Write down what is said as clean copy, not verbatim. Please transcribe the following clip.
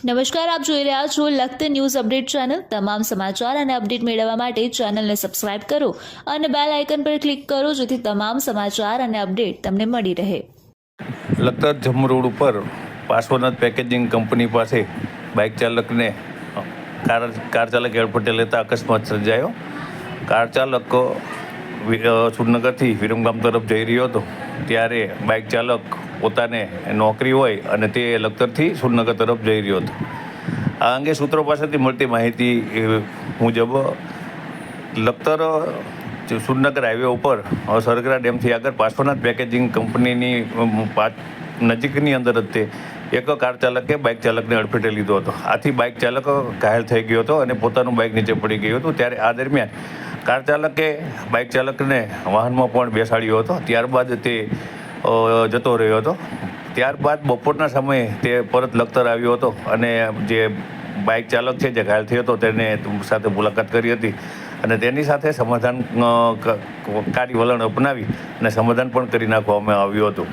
નમસ્કાર, આપ જોઈ રહ્યા છો લખત ન્યૂઝ અપડેટ ચેનલ। તમામ સમાચાર અને અપડેટ મેળવવા માટે ચેનલને સબસ્ક્રાઇબ કરો અને બેલ આઇકન પર ક્લિક કરો જેથી તમામ સમાચાર અને અપડેટ તમને મળી રહે। લખતર જમ્મુ રોડ ઉપર પાર્શ્વનાથ પેકેજિંગ કંપની પાસે બાઇક ચાલકને કાર ચાલક હેડફેટે લેતા અકસ્માત સર્જાયો। કાર ચાલક સુરનગરથી વિરમગામ તરફ જઈ રહ્યો હતો ત્યારે બાઇક ચાલક પોતાને નોકરી હોય અને તે લખતરથી સુરનગર તરફ જઈ રહ્યો હતો। આ અંગે સૂત્રો પાસેથી મળતી માહિતી મુજબ લખતર સુરનગર હાઈવે ઉપર સરગરા ડેમથી આગળ પાર્શ્વનાથ પેકેજિંગ કંપનીની નજીકની અંદર જ તે એક કાર ચાલકે બાઇક ચાલકને અડફેટે લીધો હતો। આથી બાઇક ચાલક ઘાયલ થઈ ગયો હતો અને પોતાનું બાઇક નીચે પડી ગયું હતું। ત્યારે આ દરમિયાન કાર ચાલકે બાઇક ચાલકને વાહનમાં પણ બેસાડ્યો હતો, ત્યારબાદ તે જતો રહ્યો હતો। ત્યારબાદ બપોરના સમયે તે પરત લખતર આવ્યો હતો અને જે બાઇક ચાલક છે જે ઘાયલ થયો હતો તેને સાથે મુલાકાત કરી હતી અને તેની સાથે સમાધાનકારી વલણ અપનાવી અને સમાધાન પણ કરી નાખવામાં આવ્યું હતું।